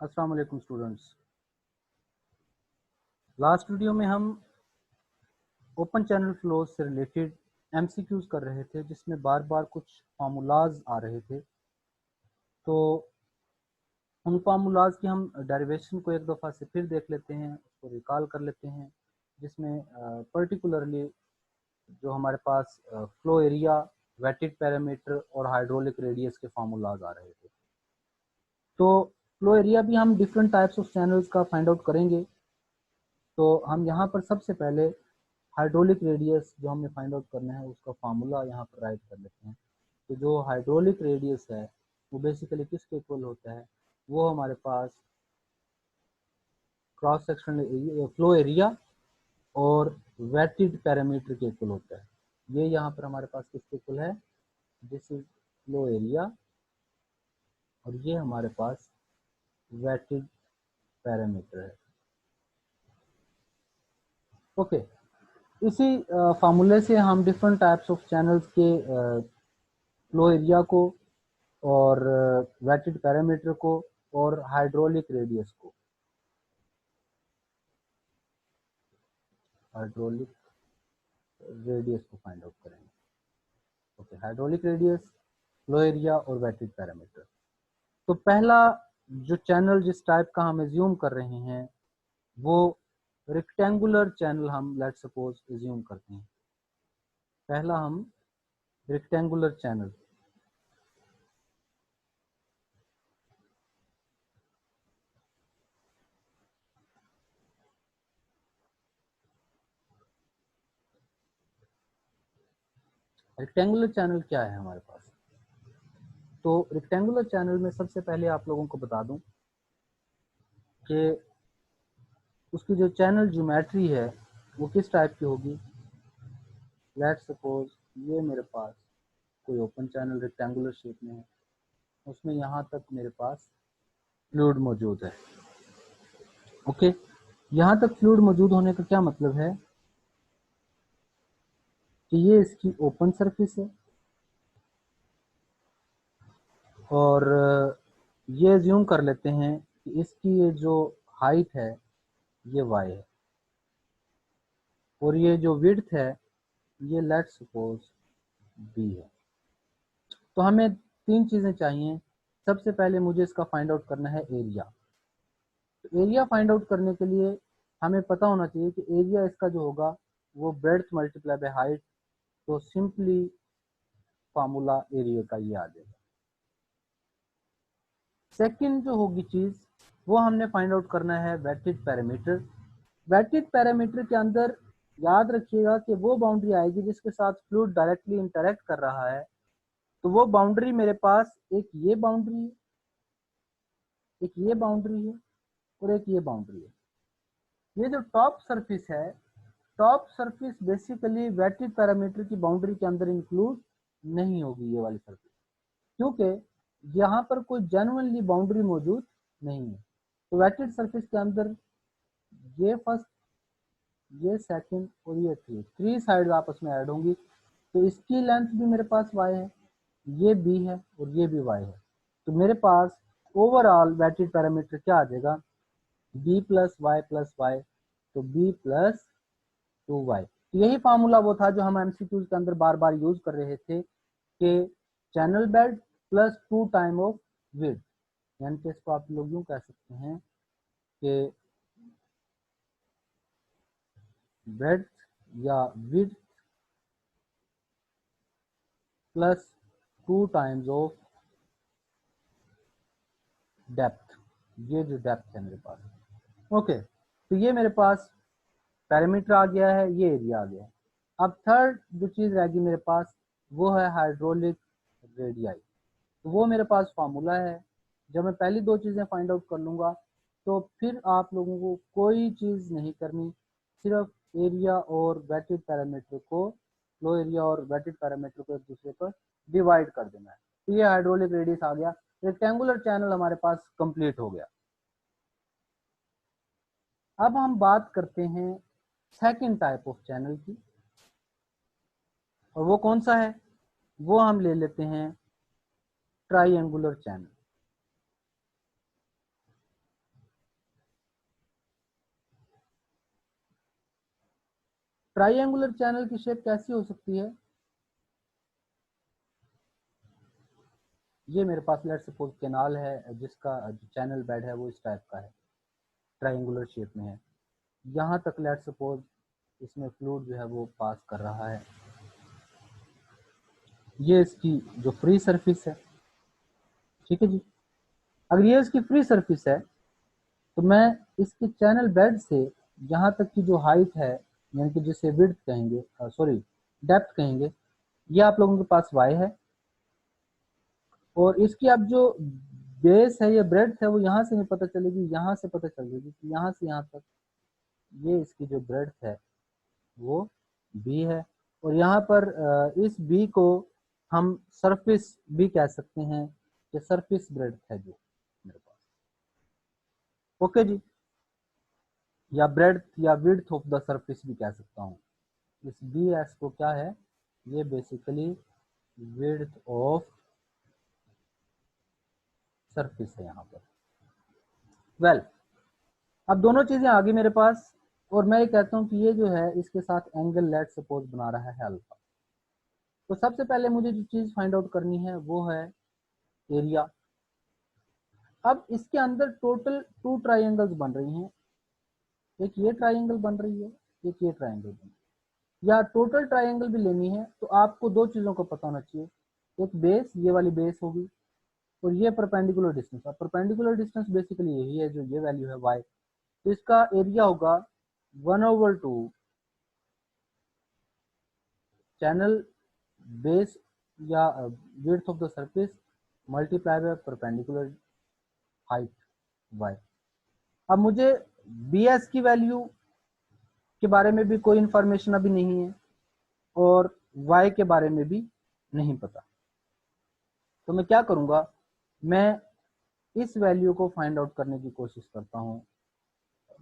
अस्सलाम वालेकुम students. Last video में हम ओपन चैनल फ्लो से रिलेटेड एमसीक्यूज कर रहे थे, जिसमें बार बार कुछ फार्मूलाज आ रहे थे। तो उन फार्मूलाज की हम डेरिवेशन को एक दफ़ा से फिर देख लेते हैं, उसको रिकॉल कर लेते हैं, जिसमें पर्टिकुलरली जो हमारे पास फ्लो एरिया, वेटेड पैरामीटर और हाइड्रोलिक रेडियस के फार्मूलाज आ रहे थे। तो फ्लो एरिया भी हम डिफरेंट टाइप्स ऑफ चैनल्स का फाइंड आउट करेंगे। तो हम यहाँ पर सबसे पहले हाइड्रोलिक रेडियस जो हमें फाइंड आउट करना है उसका फार्मूला यहाँ पर राइट कर लेते हैं। तो जो हाइड्रोलिक रेडियस है वो बेसिकली किसके इक्वल होता है, वो हमारे पास क्रॉस सेक्शनल फ्लो एरिया और वेटेड पैरामीटर के इक्वल होता है। ये यहाँ पर हमारे पास किसके इक्वल है, दिस इज फ्लो एरिया और ये हमारे पास वेटेड पैरामीटर है। ओके, इसी फार्मूले से हम डिफरेंट टाइप्स ऑफ चैनल्स के फ्लो एरिया को और वेटेड पैरामीटर को और हाइड्रोलिक रेडियस को फाइंड आउट करेंगे। Okay, hydraulic radius, flow area और वेटेड पैरामीटर। तो पहला जो चैनल जिस टाइप का हम एज्यूम कर रहे हैं वो रेक्टेंगुलर चैनल हम लेट सपोज एज्यूम करते हैं। पहला हम रेक्टेंगुलर चैनल, रेक्टेंगुलर चैनल क्या है हमारे पास। तो रेक्टेंगुलर चैनल में सबसे पहले आप लोगों को बता दूं कि उसकी जो चैनल ज्योमेट्री है वो किस टाइप की होगी। लेट सपोज ये मेरे पास कोई ओपन चैनल रेक्टेंगुलर शेप में है, उसमें यहाँ तक मेरे पास फ्लूइड मौजूद है। ओके, यहाँ तक फ्लूइड मौजूद होने का क्या मतलब है कि ये इसकी ओपन सरफेस है और ये एज्यूम कर लेते हैं कि इसकी ये जो हाइट है ये y है और ये जो विड्थ है ये लेट सपोज b है। तो हमें तीन चीज़ें चाहिए। सबसे पहले मुझे इसका फाइंड आउट करना है एरिया। तो एरिया फाइंड आउट करने के लिए हमें पता होना चाहिए कि एरिया इसका जो होगा वो ब्रेड्थ मल्टीप्लाई बाय हाइट। तो सिंपली फार्मूला एरिया का ये आ जाएगा। सेकंड जो होगी चीज़ वो हमने फाइंड आउट करना है वेटेड पैरामीटर। वेटेड पैरामीटर के अंदर याद रखिएगा कि वो बाउंड्री आएगी जिसके साथ फ्लूइड डायरेक्टली इंटरेक्ट कर रहा है। तो वो बाउंड्री मेरे पास एक ये बाउंड्री है, एक ये बाउंड्री है और एक ये बाउंड्री है। ये जो टॉप सरफेस है, top surface basically weighted parameter की बाउंड्री के अंदर इंक्लूड नहीं होगी ये वाली सरफेस, क्योंकि यहाँ पर कोई जेन्युइनली बाउंड्री मौजूद नहीं है। तो वेटेड सरफेस के अंदर ये फर्स्ट, ये सेकंड और ये थ्री साइड आपस में ऐड होंगी। तो इसकी लेंथ भी मेरे पास y है, ये b है और ये भी y है। तो मेरे पास ओवरऑल वेटेड पैरामीटर क्या आ जाएगा, b प्लस वाई। तो b प्लस 2y। तो यही फार्मूला वो था जो हम एमसीक्यूज के अंदर बार बार यूज कर रहे थे कि channel bed plus 2 time of width, यानी कि इसको आप लोग यूं कह सकते हैं कि ब्रेड्थ या width plus 2 times of depth. ये जो डेप्थ है मेरे पास। ओके, तो ये मेरे पास पैरामीटर आ गया है, ये एरिया आ गया है। अब थर्ड जो चीज़ रहेगी मेरे पास वो है हाइड्रोलिक रेडियाई। तो वो मेरे पास फार्मूला है। जब मैं पहली दो चीज़ें फाइंड आउट कर लूँगा तो फिर आप लोगों को कोई चीज़ नहीं करनी, सिर्फ एरिया और वेटेड पैरामीटर को, फ्लो एरिया और वेटेड पैरामीटर को एक दूसरे पर डिवाइड कर देना है। तो ये हाइड्रोलिक रेडियस आ गया, रेक्टेंगुलर चैनल हमारे पास कंप्लीट हो गया। अब हम बात करते हैं सेकंड टाइप ऑफ चैनल की, और वो कौन सा है, वो हम ले लेते हैं ट्राइएंगुलर चैनल। ट्राइंगुलर चैनल की शेप कैसी हो सकती है? ये मेरे पास लेट सपोज कैनाल है जिसका जो चैनल बेड है वो इस टाइप का है, ट्राइंगुलर शेप में है। यहाँ तक लेट सपोज इसमें फ्लूइड जो है वो पास कर रहा है। ये इसकी जो फ्री सरफेस है, ठीक है जी। अगर ये इसकी फ्री सरफेस है तो मैं इसके चैनल बेड से यहाँ तक की जो हाइट है, यानी कि जिसे विड्थ कहेंगे, सॉरी डेप्थ कहेंगे, ये आप लोगों के पास y है। और इसकी अब जो बेस है या ब्रेड्थ है वो यहाँ से नहीं पता चलेगी, यहाँ से पता चलेगी कि यहाँ से यहाँ तक ये इसकी जो ब्रेड्थ है वो b है। और यहाँ पर इस b को हम सरफेस भी कह सकते हैं कि सरफेस ब्रेड्थ है जो मेरे पास। ओके जी, या ब्रेड्थ या विड्थ ऑफ द सरफेस भी कह सकता हूँ। इस बी एस को क्या है, ये बेसिकली विड्थ ऑफ सरफेस है यहाँ पर। वेल अब दोनों चीजें आ गई मेरे पास, और मैं ये कहता हूँ कि ये जो है इसके साथ एंगल लेट सपोज बना रहा है अल्फा। तो सबसे पहले मुझे जो चीज फाइंड आउट करनी है वो है एरिया। अब इसके अंदर टोटल 2 ट्राइंगल्स बन रही हैं, एक ये ट्राइंगल बन रही है, एक ये ट्राइंगल बन रही है। या टोटल ट्राइंगल भी लेनी है तो आपको 2 चीजों का पता होना चाहिए, एक बेस, ये वाली बेस होगी, और ये परपेंडिकुलर डिस्टेंस। अब परपेंडिकुलर डिस्टेंस बेसिकली यही है जो ये वैल्यू है y। तो इसका एरिया होगा 1/2 चैनल बेस या width of the surface multiply by perpendicular height y। अब मुझे bs की वैल्यू के बारे में भी कोई इंफॉर्मेशन अभी नहीं है और y के बारे में भी नहीं पता। तो मैं क्या करूंगा, मैं इस वैल्यू को फाइंड आउट करने की कोशिश करता हूँ।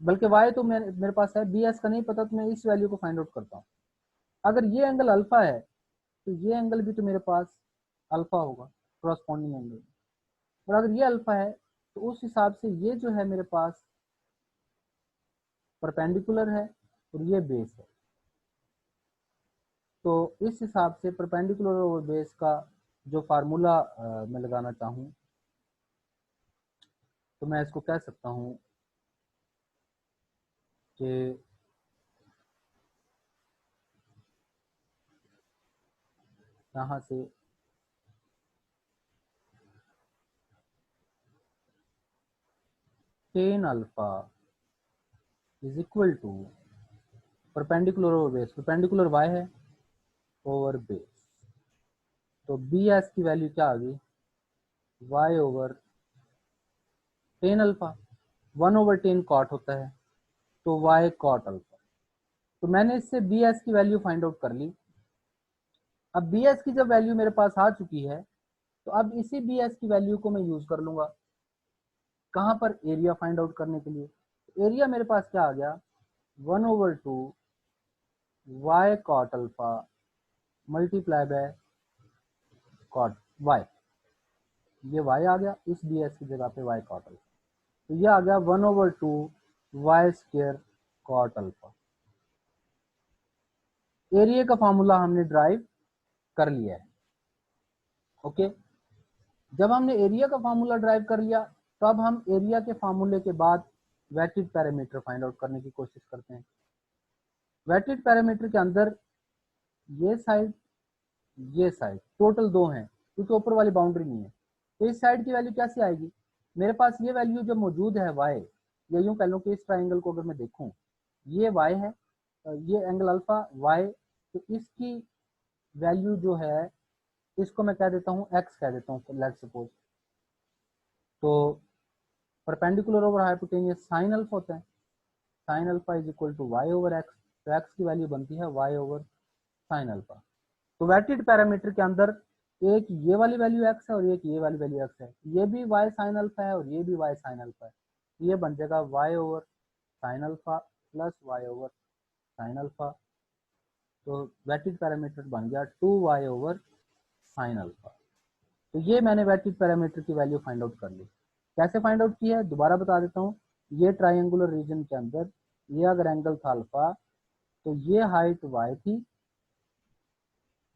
बल्कि y तो मेरे पास है, bs का नहीं पता, तो मैं इस वैल्यू को फाइंड आउट करता हूँ। अगर ये एंगल अल्फा है तो ये एंगल भी तो मेरे पास अल्फा होगा, करस्पॉन्डिंग एंगल। और अगर ये अल्फा है तो उस हिसाब से ये जो है मेरे पास परपेंडिकुलर है और ये बेस है। तो इस हिसाब से परपेंडिकुलर और बेस का जो फार्मूला मैं लगाना चाहूँ तो मैं इसको कह सकता हूँ कि यहाँ से tan alpha is equal to perpendicular over base, perpendicular y है ओवर बेस। तो बी एस की वैल्यू क्या आ गई, y ओवर 10 अल्फा, 1/10 कॉट होता है तो y कॉट अल्फा। तो मैंने इससे बी एस की वैल्यू फाइंड आउट कर ली। अब बी एस की जब वैल्यू मेरे पास आ चुकी है तो अब इसी बी एस की वैल्यू को मैं यूज कर लूंगा कहाँ पर, एरिया फाइंड आउट करने के लिए। एरिया मेरे पास क्या आ गया, 1/2 y cot alpha multiply by cot y। ये y आ गया इस बी एस की जगह पे y कॉट अल्फा, तो ये आ गया 1/2 y square cot alpha. Area का फॉर्मूला हमने ड्राइव कर लिया है। ओके, जब हमने एरिया का फार्मूला ड्राइव कर लिया तो अब हम एरिया के फार्मूले के बाद वेटेड पैरामीटर फाइंड आउट करने की कोशिश करते हैं। वेटेड पैरामीटर के अंदर ये साइड टोटल 2 हैं क्योंकि ऊपर वाली बाउंड्री नहीं है। तो इस साइड की वैल्यू कैसे आएगी, मेरे पास ये वैल्यू जो मौजूद है y, या यूं कह लो कि इस ट्राइंगल को अगर मैं देखूं, ये y है, ये एंगल अल्फा y, तो इसकी वैल्यू जो है इसको मैं कह देता हूँ x कह देता हूँ लेट्स सपोज। तो perpendicular over hypotenuse sine alpha होता है, sine alpha is equal to Y over X. तो एक्स की वैल्यू बनती है वाई ओवर साइन अल्फा। तो वेटेड पैरामीटर के अंदर एक ये वाली वैल्यू एक्स है और एक ये वाली वैल्यू एक्स है, ये भी वाई साइन अल्फा है और ये भी वाई साइन अल्फा है। ये बन जाएगा Y over sine alpha plus Y over sine alpha. तो वेटेड पैरामीटर बन गया 2y ओवर साइन अल्फा। तो ये मैंने वेटेड पैरामीटर की वैल्यू फाइंड आउट कर ली। कैसे फाइंड आउट किया है दोबारा बता देता हूँ। ये ट्राइंगुलर रीजन के अंदर ये अगर एंगल था अल्फा तो ये हाइट y थी,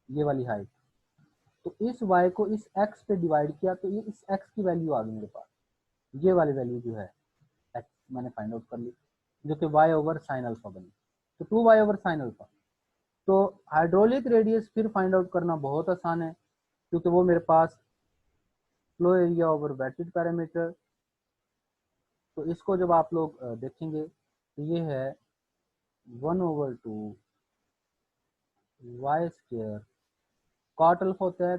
ये वाली हाइट, तो इस y को इस x पे डिवाइड किया तो ये इस x की वैल्यू आ गई मेरे पास। ये वाली वैल्यू जो है x मैंने फाइंड आउट कर ली, जो कि y ओवर साइन अल्फा बनी। तो 2y ओवर साइन अल्फा। तो हाइड्रोलिक रेडियस फिर फाइंड आउट करना बहुत आसान है, क्योंकि वो मेरे पास flow area over wetted parameter. तो इसको जब आप लोग देखेंगे तो ये है 1/2 वाई स्क्वायर कॉट अल्फा होता है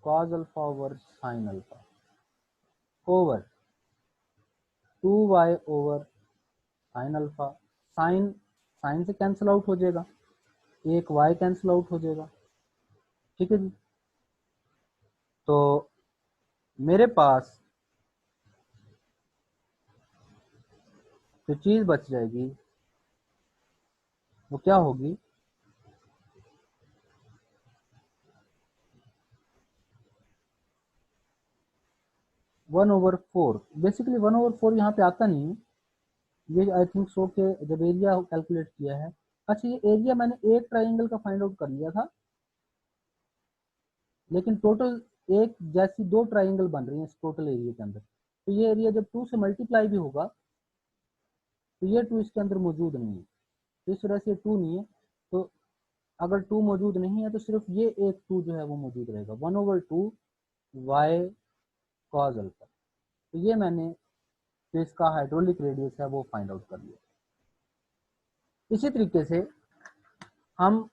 cos alpha over sine alpha over 2y over sine alpha. Sine sine से कैंसिल आउट हो जाएगा, एक y कैंसिल आउट हो जाएगा, ठीक है जी। तो मेरे पास जो चीज बच जाएगी वो क्या होगी, 1/4। बेसिकली 1/4 यहाँ पे आता नहीं है, ये आई थिंक सो के जब एरिया कैलकुलेट किया है। अच्छा, ये एरिया मैंने एक ट्राइंगल का फाइंड आउट कर लिया था, लेकिन टोटल एक जैसी दो ट्राइंगल बन रही है इस टोटल एरिया के अंदर। तो ये एरिया जब 2 से मल्टीप्लाई भी होगा तो ये 2 इसके अंदर मौजूद नहीं है, तो इस वजह से 2 नहीं है। तो अगर 2 मौजूद नहीं है तो सिर्फ ये एक 2 जो है वो मौजूद रहेगा, 1/2 वाई कॉज अल्फा। तो ये मैंने जो इसका हाइड्रोलिक रेडियस है वो फाइंड आउट कर लिया। इसी तरीके से हम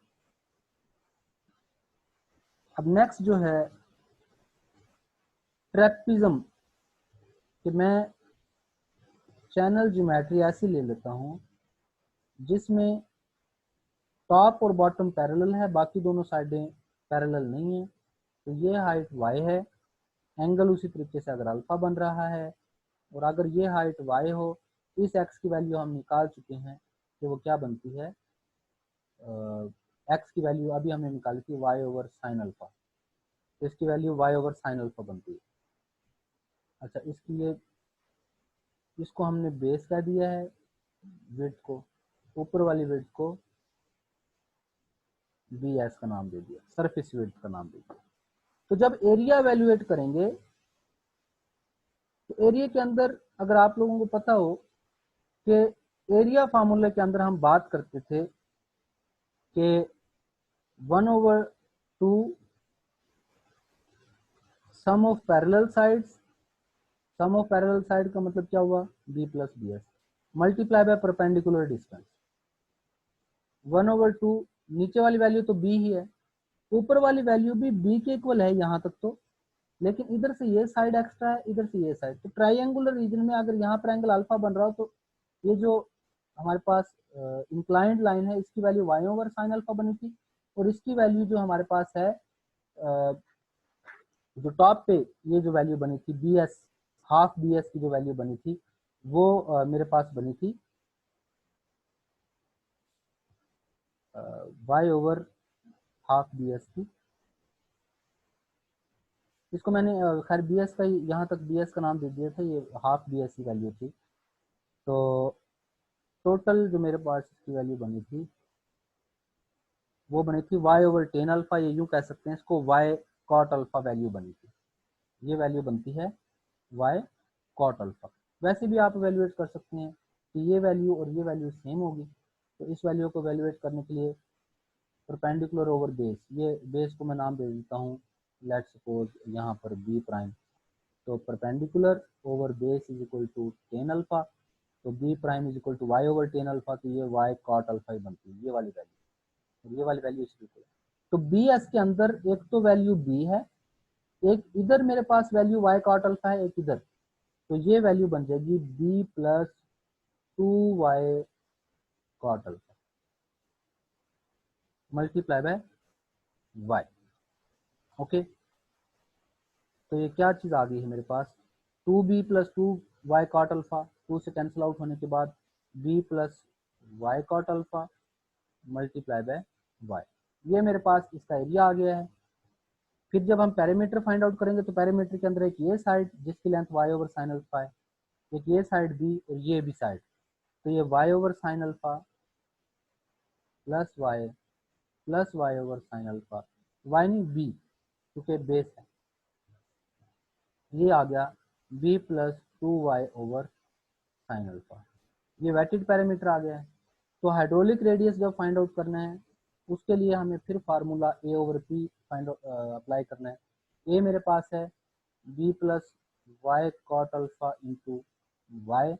अब नेक्स्ट जो है ट्रेपीजम, कि मैं चैनल ज्योमेट्री ऐसी ले लेता हूँ जिसमें टॉप और बॉटम पैरेलल है, बाकी दोनों साइडें पैरेलल नहीं है। तो ये हाइट y है, एंगल उसी तरीके से अगर अल्फा बन रहा है, और अगर ये हाइट y हो, इस x की वैल्यू हम निकाल चुके हैं कि वो क्या बनती है, x की वैल्यू अभी हमने निकाली थी y ओवर साइन अल्फा, तो इसकी value y over sine alpha बनती है। अच्छा, इसकी ये इसको हमने बेस कह दिया है, विड्थ को, ऊपर वाली विड्थ को बी एस का नाम दे दिया, सरफेस विड्थ का नाम दे दिया। तो जब एरिया वैल्यूएट करेंगे तो एरिया के अंदर अगर आप लोगों को पता हो कि एरिया फार्मूले के अंदर हम बात करते थे कि 1/2 sum of parallel sides, sum of parallel side का मतलब क्या हुआ, b plus B S multiply by perpendicular distance. 1/2 नीचे वाली वैल्यू तो b ही है, ऊपर वाली वैल्यू भी b के इक्वल है यहाँ तक तो, लेकिन इधर से ये साइड एक्स्ट्रा है, इधर से ये साइड। तो ट्राइंगुलर रीजन में अगर यहाँ पर एंगल अल्फा बन रहा हो तो ये जो हमारे पास इंक्लाइंड लाइन है इसकी value y over sine alpha बनी थी, और इसकी वैल्यू जो हमारे पास है जो टॉप पे ये जो वैल्यू बनी थी B S, half B S की जो वैल्यू बनी थी वो मेरे पास बनी थी y over half B S की। इसको मैंने खैर बी एस का यहाँ तक बी एस का नाम दे दिया था, ये हाफ बी एस की वैल्यू थी। तो टोटल जो मेरे पास इसकी वैल्यू बनी थी वो बनी थी y ओवर टेन अल्फा, ये यूँ कह सकते हैं इसको y कॉट अल्फा वैल्यू बनी थी। ये वैल्यू बनती है y कॉट अल्फा। वैसे भी आप वैल्यूएट कर सकते हैं कि ये वैल्यू और ये वैल्यू सेम होगी, तो इस वैल्यू को वैल्यूएट करने के लिए परपेंडिकुलर ओवर बेस, ये बेस को मैं नाम दे देता हूँ लेट्स सपोज यहाँ पर बी प्राइम। तो perpendicular over base is equal to tan alpha, तो B prime is equal to Y over tan alpha, तो ये वाई कॉट अल्फा ही बनती है, ये वाली वैल्यू, और ये वाली वैल्यू इसकी इक्वल। तो बी एस के अंदर एक तो वैल्यू बी है, एक इधर मेरे पास वैल्यू वाई कॉट अल्फा है, एक इधर, तो ये वैल्यू बन जाएगी B plus 2y cot alpha multiply by y। Okay, तो ये क्या चीज़ आ गई है मेरे पास, 2b plus 2y cot alpha, 2 से कैंसिल आउट होने के बाद b plus y cot alpha multiply by y। ये मेरे पास इसका एरिया आ गया है। फिर जब हम पैरामीटर फाइंड आउट करेंगे तो पैरामीटर के अंदर एक ये साइड जिसकी length y over sine alpha है, एक ये साइड b और ये भी साइड, तो ये y over sine alpha plus Y over sine alpha, Y नहीं बी क्योंकि बेस है, ये आ गया B plus 2y over sine alpha, ये वेटेड पैरामीटर आ गया है। तो हाइड्रोलिक रेडियस जब फाइंड आउट करना है उसके लिए हमें फिर formula A over P find apply करना है। ए मेरे पास है B plus Y cot alpha into Y,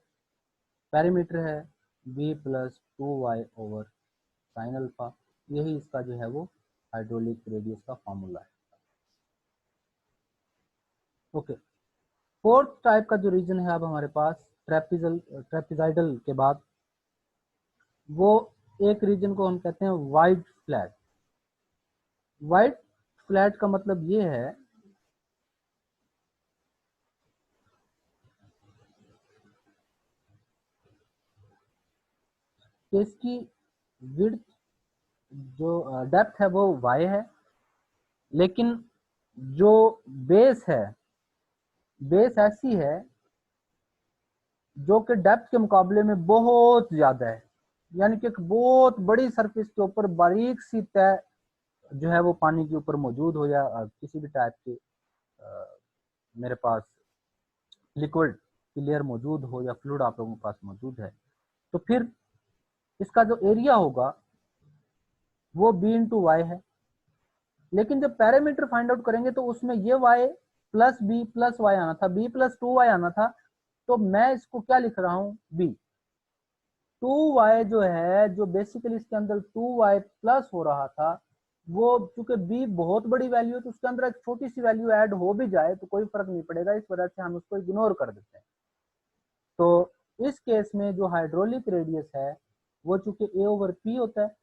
parameter है B plus 2y over sine alpha, यही इसका जो है वो हाइड्रोलिक रेडियस का फार्मूला है। ओके, फोर्थ टाइप का जो रीजन है अब हमारे पास ट्रेपिजाइडल के बाद, वो एक रीजन को हम कहते हैं वाइड फ्लैट। वाइड फ्लैट का मतलब ये है कि इसकी विड्थ जो डेप्थ है वो y है, लेकिन जो बेस है, बेस ऐसी है जो कि डेप्थ के मुकाबले में बहुत ज्यादा है, यानी कि एक बहुत बड़ी सरफेस के ऊपर बारीक सी तय जो है वो पानी के ऊपर मौजूद हो, या किसी भी टाइप के मेरे पास लिक्विड की लेयर मौजूद हो या फ्लूइड आप लोगों के पास मौजूद है, तो फिर इसका जो एरिया होगा वो बी इंटू वाई है। लेकिन जब पैरामीटर फाइंड आउट करेंगे तो उसमें ये y plus B plus Y आना था, b प्लस 2y आना था, तो मैं इसको क्या लिख रहा हूं b। 2y जो है, जो बेसिकली इसके अंदर 2y प्लस हो रहा था, वो चूंकि b बहुत बड़ी वैल्यू है तो उसके अंदर एक छोटी सी वैल्यू ऐड हो भी जाए तो कोई फर्क नहीं पड़ेगा, इस वजह से हम उसको इग्नोर कर देते हैं। तो इस केस में जो हाइड्रोलिक रेडियस है वो चूंकि a ओवर p होता है,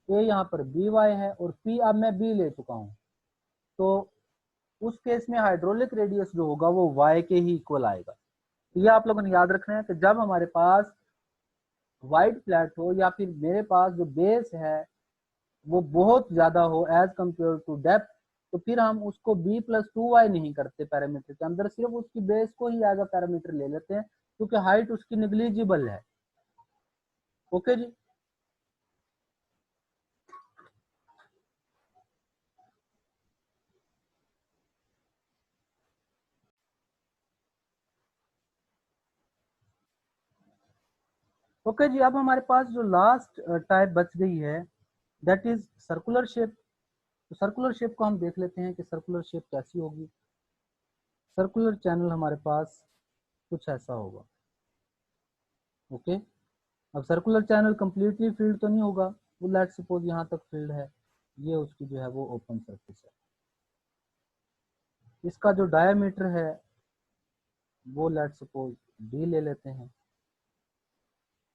a यहाँ पर बी वाई है और p अब मैं b ले चुका हूं, तो उस केस में हाइड्रोलिक रेडियस जो होगा वो y के ही इक्वल आएगा। ये आप लोगों ने याद रखना है कि जब हमारे पास वाइड फ्लैट हो या फिर मेरे पास जो बेस है वो बहुत ज्यादा हो एज कंपेयर टू डेप्थ, तो फिर हम उसको b प्लस 2y नहीं करते पैरामीटर के अंदर, सिर्फ उसकी बेस को ही एज अ पैरामीटर ले लेते हैं क्योंकि हाइट उसकी निग्लिजिबल है। ओके जी। ओके जी, अब हमारे पास जो लास्ट टाइप बच गई है दैट इज सर्कुलर शेप। तो सर्कुलर शेप को हम देख लेते हैं कि सर्कुलर शेप कैसी होगी। सर्कुलर चैनल हमारे पास कुछ ऐसा होगा। ओके, अब सर्कुलर चैनल कंप्लीटली फील्ड तो नहीं होगा, वो लेट सपोज यहाँ तक फील्ड है, ये उसकी जो है वो ओपन सरफेस है। इसका जो डायमीटर है वो लेट सपोज डी ले लेते हैं।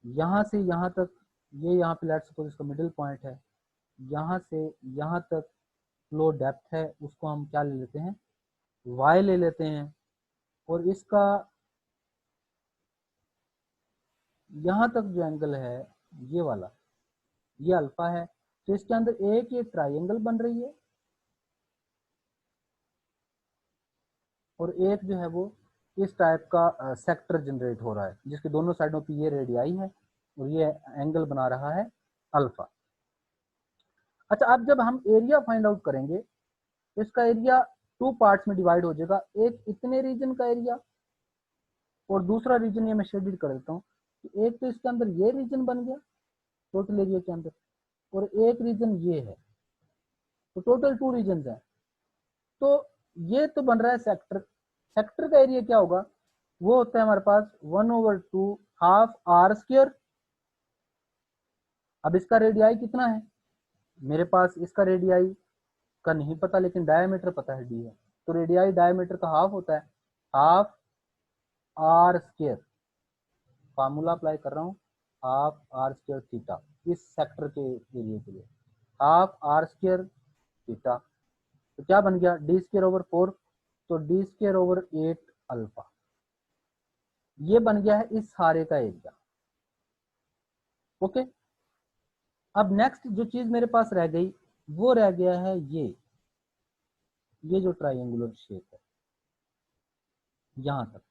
यहाँ से यहाँ तक, ये यहाँ पे लेट सपोज इसका मिडिल पॉइंट है, यहाँ से यहाँ तक फ्लो डेप्थ है, उसको हम क्या ले लेते हैं वाई ले लेते हैं। और इसका यहाँ तक जो एंगल है ये वाला, ये अल्फा है। तो इसके अंदर एक ये ट्राइंगल बन रही है और एक जो है वो इस टाइप का सेक्टर जनरेट हो रहा है जिसके दोनों साइडों पे ये रेडियाई है और ये एंगल बना रहा है अल्फा। अच्छा, अब जब हम एरिया फाइंड आउट करेंगे तो इसका एरिया टू पार्ट्स में डिवाइड हो जाएगा, एक इतने रीजन का एरिया और दूसरा रीजन ये मैं शेडिड कर देता हूँ कि एक तो इसके अंदर ये रीजन बन गया टोटल एरिया के अंदर, और एक रीजन ये है, तो टोटल टू रीजन है। तो ये तो बन रहा है सेक्टर। सेक्टर का एरिया क्या होगा, वो होता है हमारे पास 1/2 हाफ आर स्क्वायर। अब इसका रेडियाई कितना है, मेरे पास इसका रेडियाई का नहीं पता लेकिन डायमीटर पता है डी है, तो रेडियाई डायमीटर का हाफ होता है, half R square, formula apply कर रहा हूँ, हाफ आर स्क्वायर थीटा इस सेक्टर के एरिया के लिए, हाफ आर स्क्वायर थीटा। तो क्या बन गया डी स्क्वायर ओवर 4, तो डी स्क्वायर ओवर 8 अल्फा, ये बन गया है इस सारे का एरिया। ओके, अब नेक्स्ट जो चीज मेरे पास रह गई वो रह गया है ये जो ट्राइंगुलर शेप है यहां तक।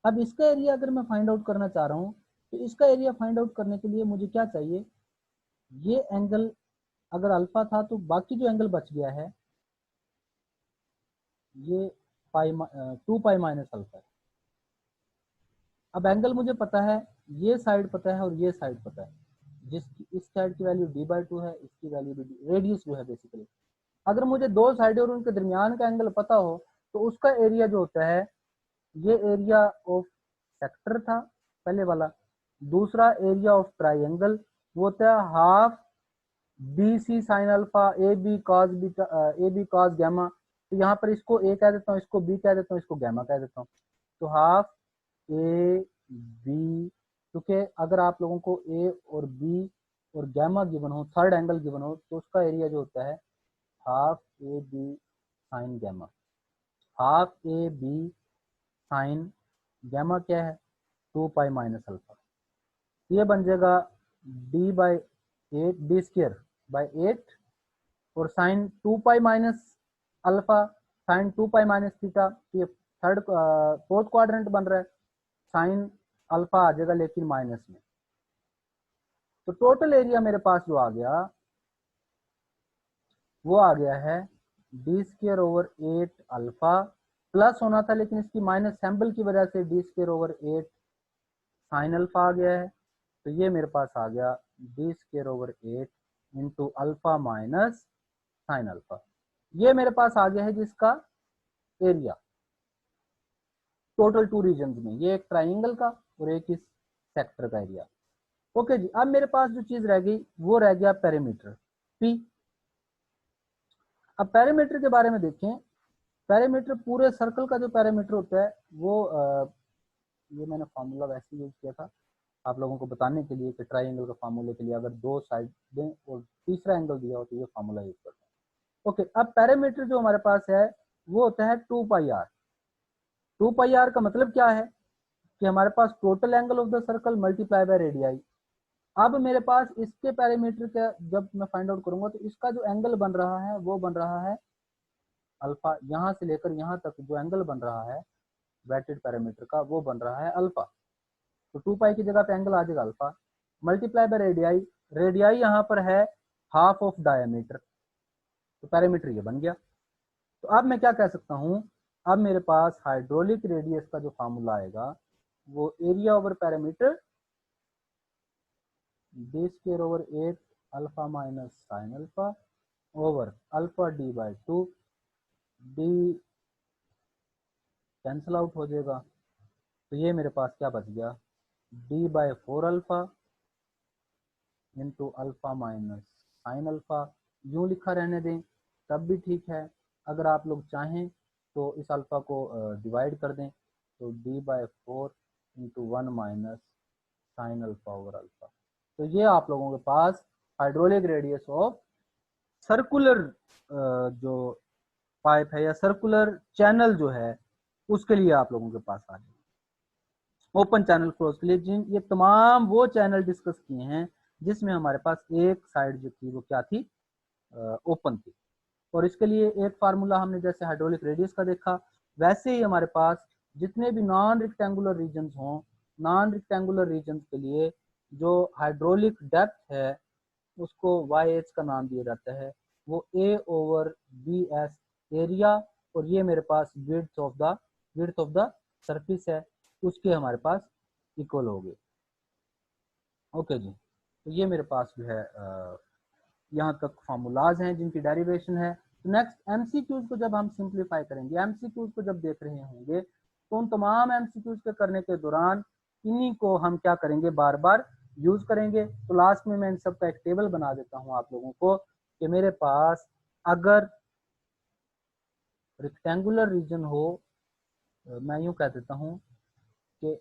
अब इसका एरिया अगर मैं फाइंड आउट करना चाह रहा हूं तो इसका एरिया फाइंड आउट करने के लिए मुझे क्या चाहिए, ये एंगल अगर अल्फा था तो बाकी जो एंगल बच गया है ये पाई 2 पाई माइनस अल्फा है। अब एंगल मुझे पता है, ये साइड पता है और ये साइड पता है, जिसकी इस साइड की वैल्यू d/2 है, इसकी वैल्यू भी, रेडियस जो है बेसिकली। अगर मुझे दो साइड और उनके दरमियान का एंगल पता हो तो उसका एरिया जो होता है, ये एरिया ऑफ सेक्टर था पहले वाला। दूसरा एरिया ऑफ ट्राइंगल वो होता है half B C sine alpha A B cos beta A B cos gamma. तो यहाँ पर इसको ए कह देता हूँ, इसको बी कह देता हूँ, इसको गैमा कह देता हूँ। तो हाफ ए बी, क्योंकि अगर आप लोगों को ए और बी और गैमा गिवन हो, थर्ड एंगल गिवन हो, तो उसका एरिया जो होता है half A B sine gamma. Half A B sine gamma क्या है, 2 पाई माइनस अल्फा। ये बन जाएगा d/8 डी स्क्र बाई 8, और sine 2 pi minus alpha sine 2 pi minus theta. ये थर्ड फोर्थ क्वाड्रेंट बन रहा है, साइन अल्फा आ जाएगा लेकिन माइनस में। तो टोटल एरिया मेरे पास जो आ गया वो आ गया है d²/8 अल्फा। प्लस होना था लेकिन इसकी माइनस सैम्पल की वजह से d²/8 साइन अल्फा आ गया है। तो ये मेरे पास आ गया d²/8 into alpha minus sign alpha. ये मेरे पास आ गया है जिसका एरिया टोटल टू रीजन में, ये एक ट्राइंगल का और एक इस सेक्टर का एरिया। ओके जी, अब मेरे पास जो चीज रह गई वो रह गया पेरीमीटर पी। अब पेरीमीटर के बारे में देखें। पेरीमीटर पूरे सर्कल का जो पेरीमीटर होता है वो ये मैंने फार्मूला वैसे यूज किया था आप लोगों को बताने के लिए कि ट्राइंगल के फार्मूले के लिए अगर दो साइड दें और तीसरा एंगल दिया हो तो ये फार्मूला यूज करते हैं। ओके, अब पेरीमीटर जो हमारे पास है वो होता है 2 पाई आर। 2 पाई आर का मतलब क्या है कि हमारे पास total angle of the circle multiply by radii. अब मेरे पास इसके पैरामीटर का जब मैं फाइंड आउट करूंगा तो इसका जो एंगल बन रहा है वो बन रहा है अल्फा। यहां से लेकर यहां तक जो एंगल बन रहा है वेटेड पैरामीटर का वो बन रहा है अल्फा। तो 2 पाई की जगह पे एंगल आ जाएगा alpha multiply by radii. Radii यहाँ पर है हाफ ऑफ डायमीटर, तो पैरामीटर ये बन गया। तो अब मैं क्या कह सकता हूँ, अब मेरे पास हाइड्रोलिक रेडियस का जो फार्मूला आएगा वो area over parameter d²/8 alpha minus sign alpha over alpha d/2। D cancel out हो जाएगा, तो ये मेरे पास क्या बच गया d/4 alpha into alpha minus sine alpha. यूं लिखा रहने दें तब भी ठीक है, अगर आप लोग चाहें तो इस अल्फा को डिवाइड कर दें, तो d/4 into 1 minus sign alpha over alpha. तो ये आप लोगों के पास हाइड्रोलिक रेडियस ऑफ सर्कुलर जो पाइप है या सर्कुलर चैनल जो है उसके लिए आप लोगों के पास आ जाए। ओपन चैनल क्लोज के लिए जिन ये तमाम वो चैनल डिस्कस किए हैं जिसमें हमारे पास एक साइड जो थी वो क्या थी, ओपन थी। और इसके लिए एक फार्मूला हमने जैसे हाइड्रोलिक रेडियस का देखा, वैसे ही हमारे पास जितने भी नॉन रेक्टेंगुलर रीजन हों, नॉन रेक्टेंगुलर रीजन के लिए जो हाइड्रोलिक डेप्थ है उसको वाई एच का नाम दिया जाता है, वो ए ओवर बी एस एरिया, और ये मेरे पास विड्थ ऑफ द सरफेस है, उसके हमारे पास इक्वल हो गए। ओके जी, तो ये मेरे पास जो है यहाँ तक फार्मूलाज हैं जिनकी डेरिवेशन है। तो नेक्स्ट एमसीक्यूज को जब हम सिंप्लीफाई करेंगे, एमसीक्यूज को जब देख रहे होंगे तो उन तमाम एमसीक्यूज के करने के दौरान इन्हीं को हम क्या करेंगे, बार बार यूज करेंगे। तो लास्ट में मैं इन सब का एक टेबल बना देता हूँ आप लोगों को कि मेरे पास अगर रेक्टेंगुलर रीजन हो, मैं यूं कह देता हूँ कि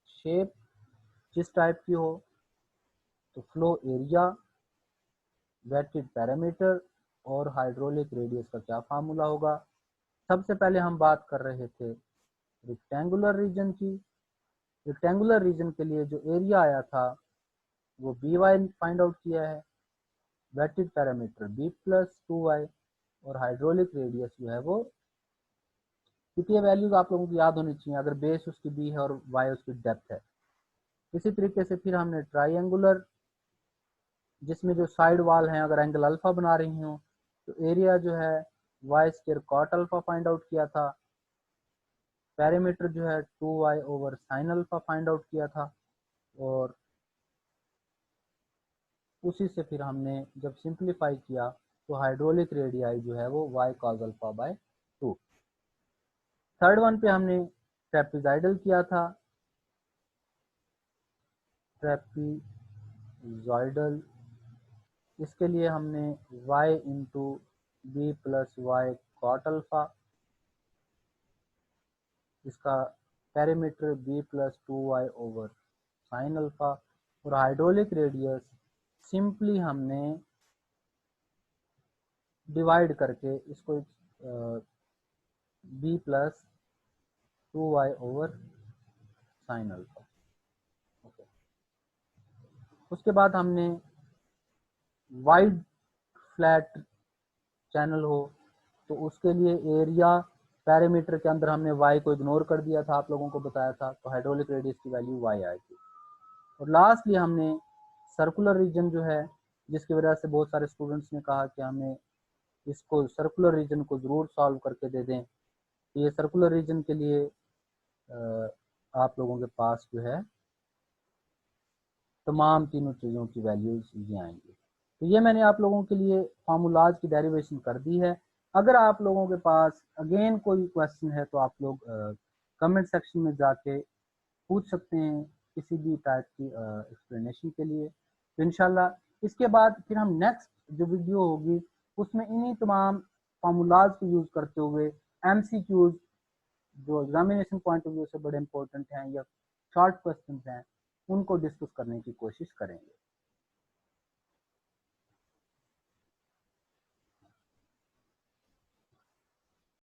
शेप जिस टाइप की हो, तो फ्लो एरिया, वेटेड पैरामीटर और हाइड्रोलिक रेडियस का क्या फार्मूला होगा। सबसे पहले हम बात कर रहे थे रेक्टेंगुलर रीजन की। रेक्टेंगुलर रीजन के लिए जो एरिया आया था वो बी वाई फाइंड आउट किया है, वेटेड पैरामीटर b+2y, और हाइड्रोलिक रेडियस जो है वो, क्योंकि ये वैल्यूज आप लोगों को याद होनी चाहिए, अगर बेस उसकी b है और y उसकी डेप्थ है। इसी तरीके से फिर हमने ट्राइंगुलर जिसमें जो साइड वाल हैं अगर एंगल अल्फा बना रही हूँ तो एरिया जो है Y square cot alpha find out किया था, पैरामीटर जो है 2y over sine alpha find out किया था, और उसी से फिर हमने जब सिंप्लीफाई किया तो हाइड्रोलिक रेडियाई जो है वो y cos alpha by 2। Third one पे हमने ट्रेपेजॉइडल किया था, ट्रेपेजॉइडल, इसके लिए हमने y into B plus Y cot alpha, इसका parameter b plus 2y over sine alpha, और हाइड्रोलिक रेडियस सिंपली हमने डिवाइड करके इसको b plus 2y over sine alpha. Okay, उसके बाद हमने वाइड फ्लैट चैनल हो तो उसके लिए एरिया पैरामीटर के अंदर हमने y को इग्नोर कर दिया था, आप लोगों को बताया था, तो हाइड्रोलिक रेडियस की वैल्यू y आएगी। और लास्टली हमने सर्कुलर रीजन जो है, जिसकी वजह से बहुत सारे स्टूडेंट्स ने कहा कि हमें इसको सर्कुलर रीजन को ज़रूर सॉल्व करके दे दें, तो ये सर्कुलर रीजन के लिए आप लोगों के पास जो है तमाम तीनों चीज़ों की वैल्यूज ये आएंगी। तो ये मैंने आप लोगों के लिए फार्मूलाज की डेरिवेशन कर दी है। अगर आप लोगों के पास अगेन कोई क्वेश्चन है तो आप लोग कमेंट सेक्शन में जाके पूछ सकते हैं किसी भी टाइप की एक्सप्लेनेशन के लिए। तो इंशाल्लाह इसके बाद फिर हम नेक्स्ट जो वीडियो होगी उसमें इन्हीं तमाम फार्मूलाज को यूज़ करते हुए एमसीक्यूज जो एग्जामिनेशन पॉइंट ऑफ व्यू से बड़े इंपॉर्टेंट हैं या शॉर्ट क्वेश्चन हैं उनको डिस्कस करने की कोशिश करेंगे।